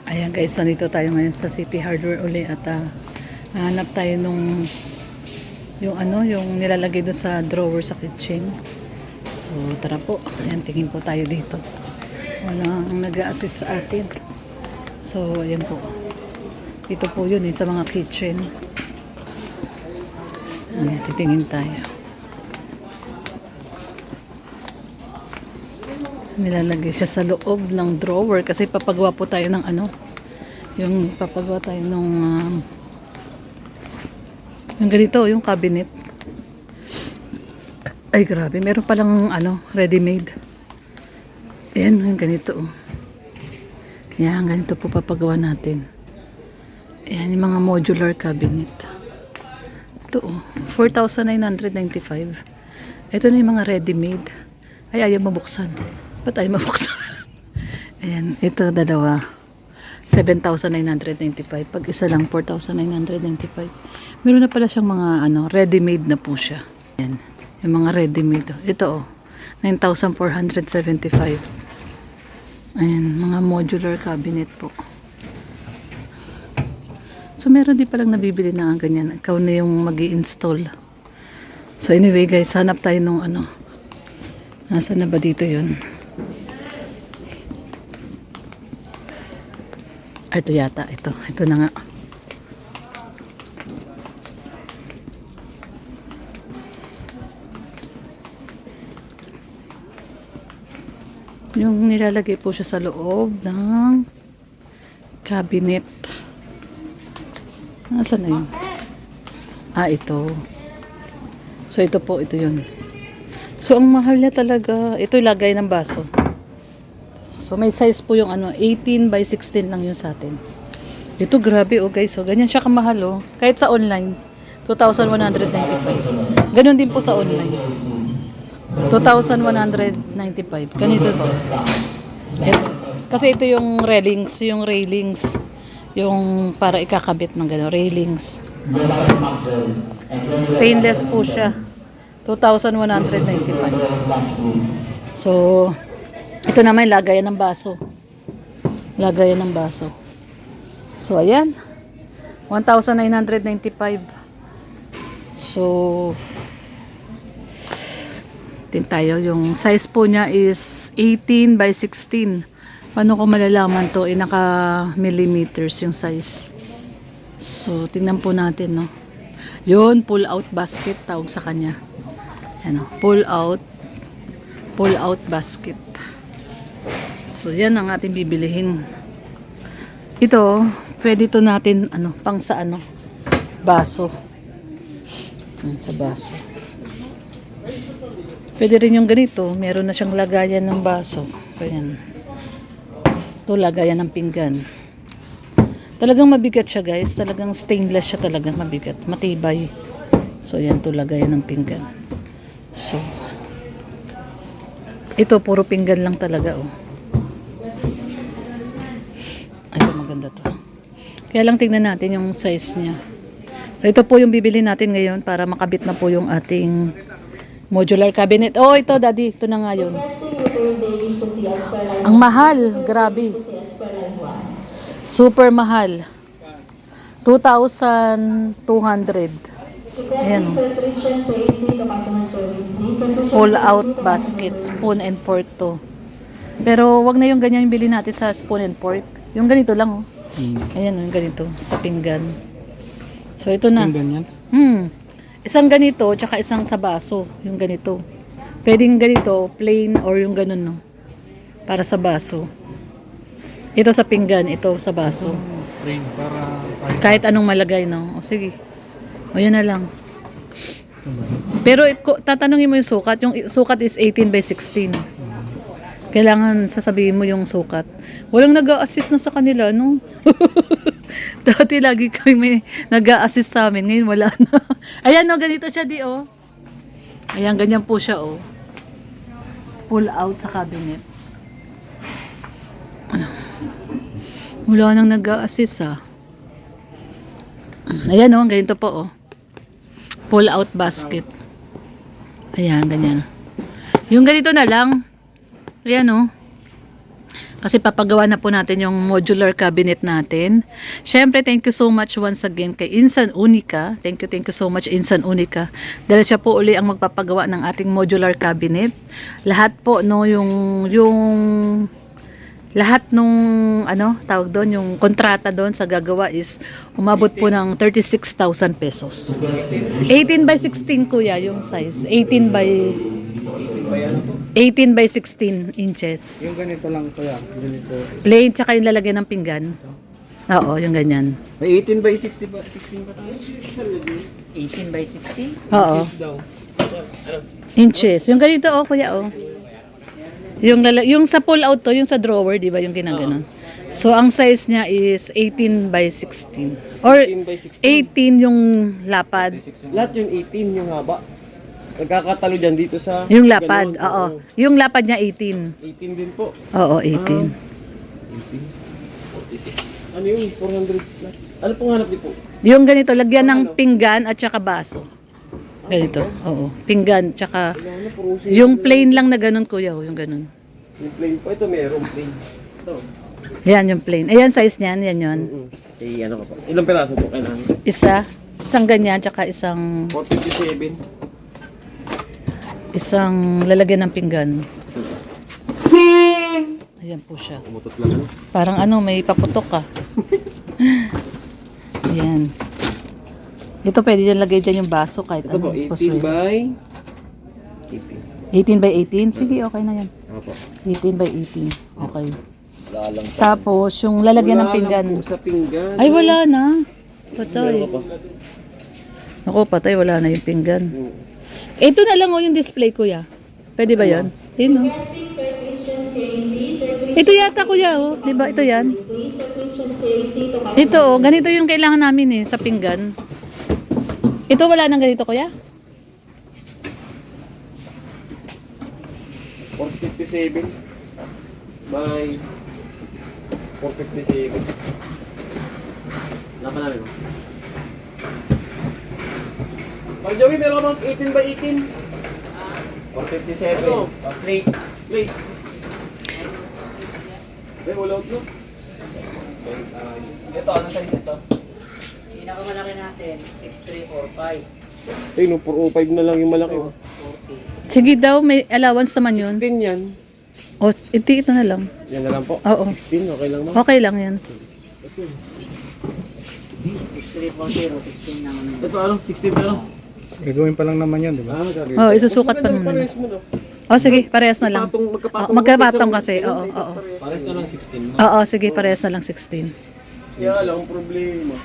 Ayan guys, nandito tayo ngayon sa City Hardware uli at hanap tayo nung yung nilalagay doon sa drawer sa kitchen. So tara po, ayan, tingin po tayo dito. Walang nag-a-assist sa atin. So ayan po. Dito po yun sa mga kitchen. Ayan, titingin tayo. Nilalagay siya sa loob ng drawer kasi papagawa po tayo ng yung papagawa tayo ng yung ganito, yung cabinet. Ay grabe, meron palang ready made. Ayan, yung ganito. Ayan, ganito po papagawa natin. Ayan, yung mga modular cabinet. Ito 4,995. Ito na yung mga ready made. Ay, ayaw mabuksan. Ba't ayaw mabuksan? Ayan, ito dalawa. 7,995. Pag isa lang, 4,995. Meron na pala siyang mga ready-made na po siya. Ayan, yung mga ready-made. Ito 9,475. Ayan, mga modular cabinet po. So, meron din palang nabibili na ganyan. Ikaw na yung mag-i-install. So, anyway guys, hanap tayo nung Nasaan na ba dito yun? Ito yata, ito na nga. Yung nilalagay po siya sa loob ng cabinet. Nasaan na yun? Ito. So ito po, ito yun. So ang mahal niya talaga, ito ilagay ng baso. So may size po yung 18 by 16 lang yun sa atin. Ito grabe guys, so ganyan siya kamahal kahit sa online 2,195. Ganun din po sa online 2,195. Ganito po. Kasi ito yung railings, yung para ikakabit ng gano'n, railings. Stainless po siya. 2,195. So ito naman lagayan ng baso. Lagayan ng baso. So ayan. 1,995. So tin tayo, yung size po niya is 18 by 16. Paano ko malalaman to? Naka millimeters yung size. So tingnan po natin Yun, pull out basket tawag sa kanya. Pull out basket. So yan ang ating bibilihin. Ito, pwede to natin pang sa baso. Sa baso. Pwede rin yung ganito, meron na siyang lagayan ng baso. Ayan. Ito lagayan ng pinggan. Talagang mabigat siya guys, talagang stainless siya, talagang mabigat, matibay. So yan, to lagayan ng pinggan. So ito puro pinggan lang talaga Ito maganda to. Kaya lang tingnan natin yung size niya. So ito po yung bibili natin ngayon para makabit na po yung ating modular cabinet. Ito daddy, ito na nga yun. Ang mahal, grabe. Super mahal. 2,200. Ayan. Pull out basket, spoon and fork to. Pero wag na yung ganyan yung bilhin natin sa spoon and fork. Yung ganito lang Ayan yung ganito sa pinggan. So ito na. Pinggan yan? Isang ganito tsaka isang sa baso, yung ganito. Pwedeng ganito, plain or yung ganun para sa baso. Ito sa pinggan, ito sa baso. Plain para Kahit anong malagay O sige. Yan na lang. Pero tatanungin mo yung sukat. Yung sukat is 18 by 16. Kailangan sasabihin mo yung sukat. Walang nag-a-assist na sa kanila, Dati lagi kami may nag-a-assist sa amin. Ngayon wala na. Ayan ganito siya Ayan, ganyan po siya Pull out sa cabinet. Wala nang nag-a-assist Ayan ganito po Pull out basket. Ayan, ganyan. Yung ganito na lang. Ayan Kasi papagawa na po natin yung modular cabinet natin. Syempre, thank you so much once again kay Insan Unica. Thank you so much Insan Unica. Dahil siya po uli ang magpapagawa ng ating modular cabinet. Lahat po, no, yung lahat nung, ano, tawag doon, yung kontrata doon sa gagawa is umabot po ng 36,000 pesos. 18 by 16 kuya, yung size. 18 by 16 inches. Yung ganito lang kuya, ganito. Plain, tsaka yung lalagyan ng pinggan. Oo, yung ganyan. May 18 by 60 ba? 16 ba tayo? 18 by 60? Oo. Daw. Inches. Yung ganito, oh, kuya, oh. Yung sa pull out to, yung sa drawer, di ba, yung ginaganon. So, ang size niya is 18 by 16. Or 18 by 18 16. yung lapad. Lahat yung 18 yung haba. Nagkakatalo dyan dito sa... Yung lapad, ganon. oo. Yung lapad niya 18. 18 din po. Oo, 18. 18. Ano yun? 400 plus. Ano pong hanap niyo po? Yung ganito, lagyan ng pinggan at saka baso. Ganito, oo. Pinggan, tsaka Ano, puro yung plain lang na ganun, kuya, oh, yung ganun. yung plain po. Ito mayroong plain. Ito. Yan yung plain. Ayan, size niyan, yan yun. Eh, ano ka po? Ilang peraso po kailangan? Isang ganyan, tsaka isang 457. lalagyan ng pinggan. Ayan po siya. Umutot lang ano? Parang ano, may paputok ka. Ayan. Ito pwede dyan lagay dyan yung baso kahit Ito po, ano. 18 by 18. 18 by 18? Sige, okay na yan. Ano po? 18 by 18. Okay. Wala lang. Tapos, yung lalagyan ng Wala pinggan. lang po sa pinggan. Ay, wala na. Patay. Meron ka pa. Ako, patay. Wala na yung pinggan. Hmm. Ito na lang oh, yung display, kuya. Pwede ba yan? Yun, oh. Ito yata, kuya, oh. Di ba? Ito yan. Ito, oh. Ganito yung kailangan namin, eh, sa pinggan. Ito, wala nang ganito, kuya? 457 by 457. Wala pa namin. Pag Joey, meron ka bang 18 by 18? 457. Ano? Plate. Plate. May wala out no? Ito, anong size ito? Pinakamalaki natin, 6345. Ay, no, 405 na lang yung malaki. Oh. 40. Sige daw, may allowance naman yun. 16 yan. O, ito na lang. Yan na lang po. Oo. 16, okay lang mo. Okay lang yan. 6340, 16 na ano. Ito ano? 60 pa lang. Gagawin pa lang naman yun, di ba? Sorry. Oo, isusukat pa naman. Pares mo, no? O, sige, parehas na lang. Magkapatong, Oo, magkapatong kasi. Oo, oo. Pares na lang 16. Oo, sige, parehas na lang 16. Kaya lang ang problema.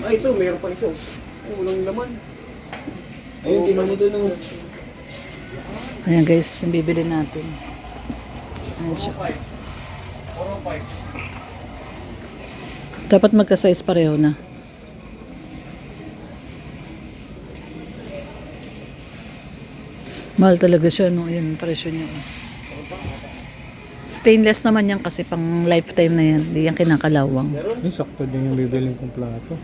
Ay, ito, mayroon pa isa. Ay, walang laman. Ayun, tinan mo doon ang... Ayan guys, yung bibili natin. Ayan siya. Dapat magka-size pareho na. Mahal talaga siya, no? Ayan, presyo niya. Stainless naman yan kasi pang lifetime na yan. Hindi yan kinakalawang. Yung sakto din yung bibilin kong plato.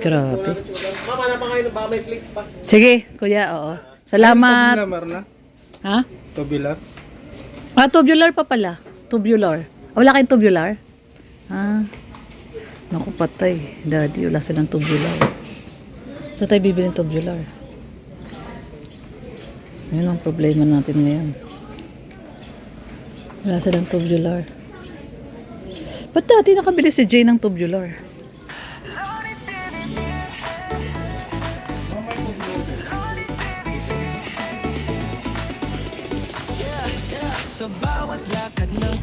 Grabe. Mama, na pa kayo, baka may plate pa. Sige, kuya, oo. Salamat. Tubular, Marna? Ha? Tubular? Ah, tubular pa pala. Tubular. Wala kayong tubular? Ah. Naku, patay. Daddy, wala silang tubular. Saan tayo bibili ng tubular? Ayun ang problema natin ngayon. Wala silang tubular. Ba't dati nakabili si Jay ng tubular?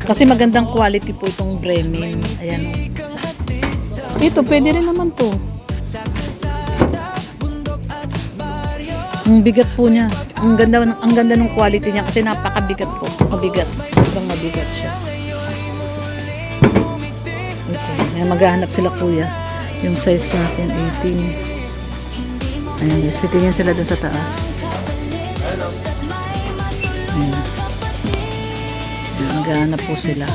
Kasi magandang quality po itong Bremen. Ayan. Ito, pwede rin naman to. Ang bigat po niya. Ang ganda ng quality niya kasi napakabigat po. Mabigat. Sobrang mabigat siya. Ito. Ayan, maghahanap sila kuya. Yung size natin, 18. Ayan, sitingin sila dun sa taas. Ayan. Maghahanap po sila.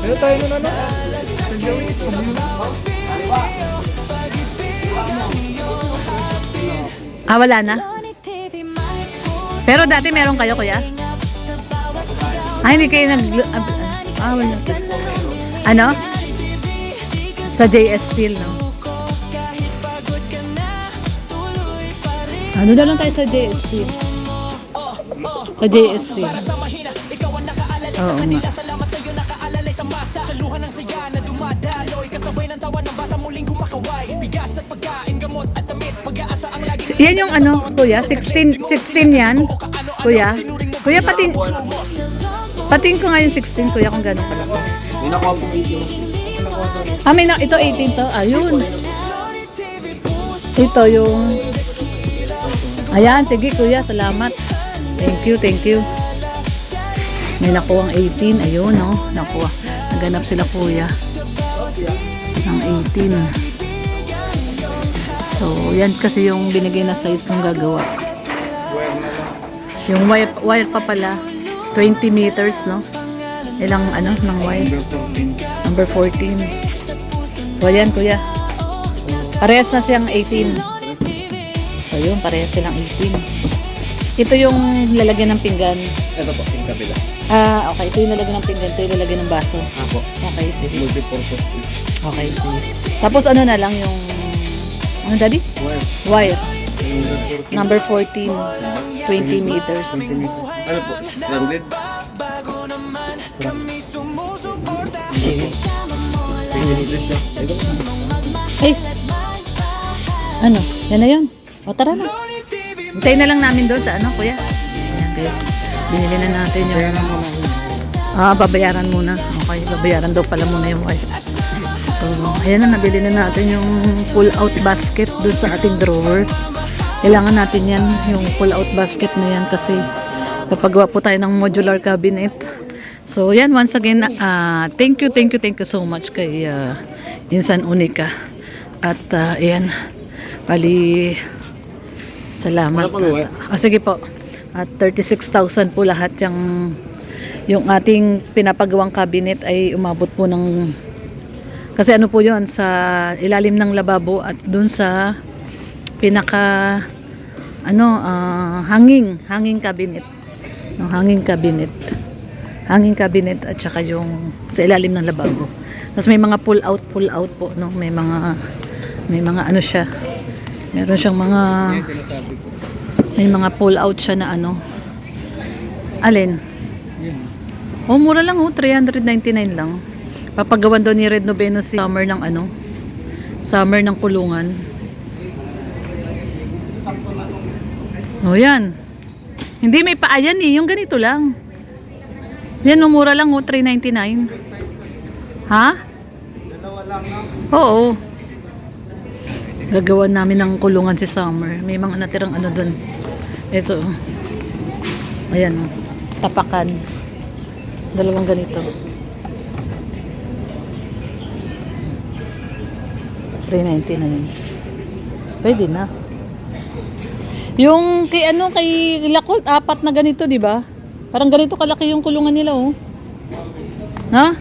Ano tayo nun ano? Sa Joey? Wala na? Pero dati meron kayo, kuya? Hindi kayo wala. Ano? Sa JS Steel, no? Ano na lang tayo sa JS Steel? Sa JS Steel. Oo nga. Yan yung ano, kuya? 16 yan? Kuya? Kuya, pating ko nga yung 16, kuya, kung gano'n pala. May nakuha po 18. Ito 18 to. Ayun. Ito yung... Ayan, sige kuya, salamat. Thank you, thank you. May nakuha ang 18. Ayun, no? Nakuha. Naganap sila kuya. Ng 18. So, yan kasi yung binigay na size ng gagawa. Yung wire pa pala. 20 meters, no? Ilang ano ng wire? Number 14. So, ayan kuya. Parehas na siyang 18. So, yun, parehas silang 18. Ito yung lalagyan ng pinggan. Ito po, yung kabila. Okay. Ito yung lalagyan ng pinggan. Ito yung lalagyan ng baso. Apo. Okay, sige. Multi-purpose. Okay, sige. Tapos ano na lang yung... Ano, daddy? Wire. Wire. Number 14. 20 meters. Ano po? Stranded? Sige. 20 meters na. Ito. Eh! Ano? Yan na yun. O, tara na. Hintayin na lang namin doon sa ano, kuya. Ayan, guys. Binili na natin yung... babayaran muna. Okay, babayaran daw pala muna yung wife. So, ayan na, nabili na natin yung pull-out basket doon sa ating drawer. Kailangan natin yan, yung pull-out basket na yan kasi papagawa po tayo ng modular cabinet. So, yan, once again, thank you so much kay Insan Unica. At, ayan, bali, salamat. Sige po. At 36,000 po lahat yung ating pinapagawang cabinet ay umabot po ng kasi ano po yon sa ilalim ng lababo at dun sa pinaka hanging cabinet. No, hanging cabinet at saka yung sa ilalim ng lababo. Tapos may mga pull out po, no? May mga ano siya. Meron siyang mga may mga pull out siya na ano. Alin? Mura lang 399 lang. Papagawan daw ni Red Noveno si summer ng ano? Summer ng kulungan. Yan. Hindi may paayan yung ganito lang. Yan, mura lang 399. Ha? Oo. Gagawan namin ng kulungan si Summer. May mga natirang ano dun. Ito. Ayan. Tapakan. Dalawang ganito. 390 na yun. Pwede na. Yung kay Lacolt, 4 na ganito, di ba? Parang ganito kalaki yung kulungan nila, oh. Ha?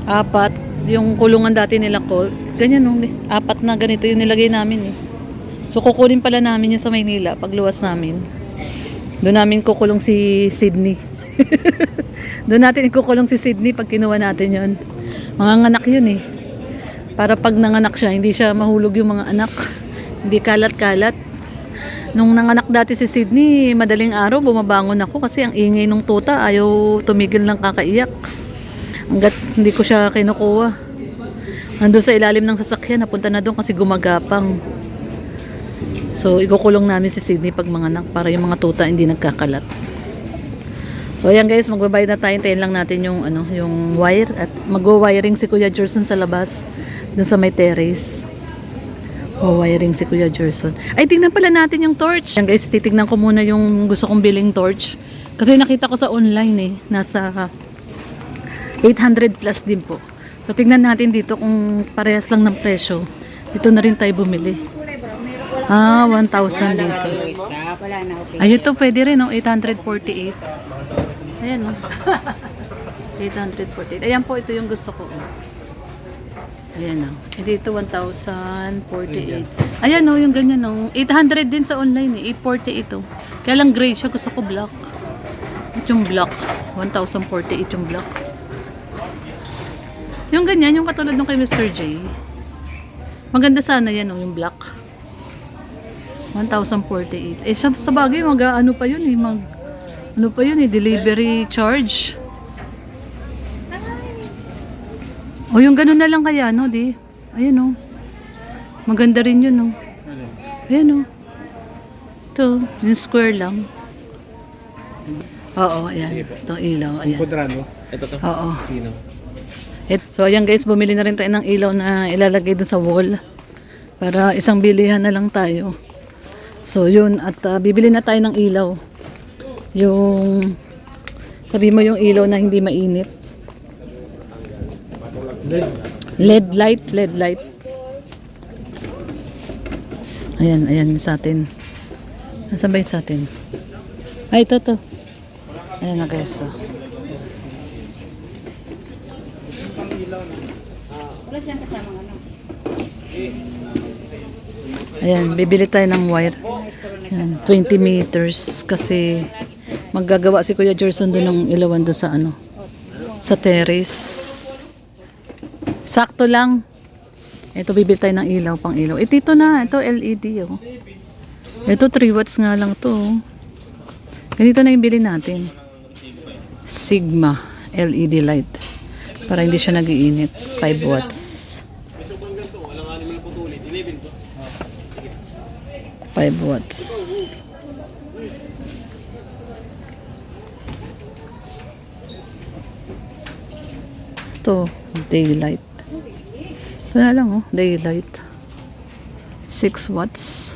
4. Yung kulungan dati nila Colt. Ganyan, oh. 4 na ganito yung nilagay namin, eh. So, kukunin pala namin yan sa Maynila pag luwas namin. Doon namin kukulong si Sydney. Doon natin ikukulong si Sydney pag kinuha natin yon. Mga anak yun, eh. Para pag nanganak siya, hindi siya mahulog yung mga anak. Hindi kalat-kalat. Nung nanganak dati si Sydney, madaling araw bumabangon ako kasi ang ingay ng tuta, ayaw tumigil ng kakaiyak. Hanggat hindi ko siya kinukuha. Nandun sa ilalim ng sasakyan, napunta na doon kasi gumagapang. So, ikukulong namin si Sydney pag manganak para yung mga tuta hindi nagkakalat. So, ayan guys, magbabayad na tayo. Tayin lang natin yung, yung wire at mag-wiring si Kuya Gerson sa labas. Doon sa may terrace. Wiring si Kuya Gerson. Ay, tingnan pala natin yung torch. Ayan guys, titignan ko muna yung gusto kong biling torch. Kasi nakita ko sa online, eh. Nasa 800 plus din po. So, tignan natin dito kung parehas lang ng presyo. Dito na rin tayo bumili. 1,000 dito. Ay, ito pwede rin, no? 848. Ayan, no? 848. Ayan po, ito yung gusto ko. Ayan o. Eh, dito 1,048. Ayan o, yung ganyan o. 800 din sa online eh. 840 ito. Kaya lang gray siya. Gusto ko black. Ito yung black. 1,048 yung black. Yung ganyan, yung katulad nung kay Mr. J. Maganda sana yan o, yung black. 1,048. Eh, sa bagay, ano pa yun eh. Ano pa yun eh, delivery charge. O, yung ganun na lang kaya, no, di? Ayan, o. Maganda rin yun, o. Ayan, o. Ito, yung square lang. Oo, ayan. Ito, ilaw, ayan. Kudrado. Ito to. Oo. Sino? So, ayan guys, bumili na rin tayo ng ilaw na ilalagay dun sa wall. Para isang bilihan na lang tayo. So, yun. At bibili na tayo ng ilaw. Yung, sabi mo yung ilaw na hindi mainit. LED light. Ayan sa atin. Nasaan ba yung sa atin? Ay, ito. Ayan na guys. So. Wala siyang kasamang ano. Ayan, bibili tayo ng wire. Ayan, 20 meters kasi maggagawa si Kuya Gerson doon ng ilawan doon sa sa terrace. Sakto lang. Ito, bibili tayo ng ilaw, pang ilaw. Ito na, ito LED oh. Ito 3 watts nga lang to. Oh. Ganito na yung bili natin. Sigma LED light. Para hindi siya nag-iinit. 5 watts. 5 watts. Ito, daylight. Ito na lang oh, daylight. 6 watts.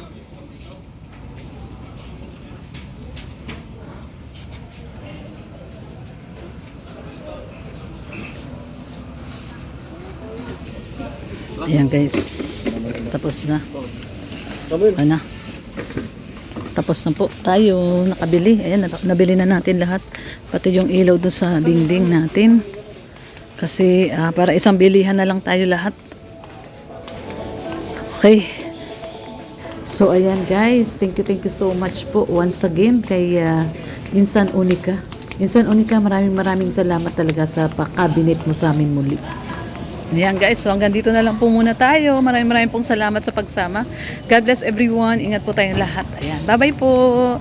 Ayan guys. Tapos na. Ano? Tapos na po tayo nakabili. Ayan, nabili na natin lahat. Pati yung ilaw dun sa dingding natin. Kasi para isang bilihan na lang tayo lahat. Okay. So ayan guys, thank you so much po once again kay Insan Unica. Insan Unica, maraming salamat talaga sa pakabinet mo sa amin muli. Ayan guys, so hanggang dito na lang po muna tayo. Maraming pong salamat sa pagsama. God bless everyone. Ingat po tayong lahat. Ayan, bye-bye po.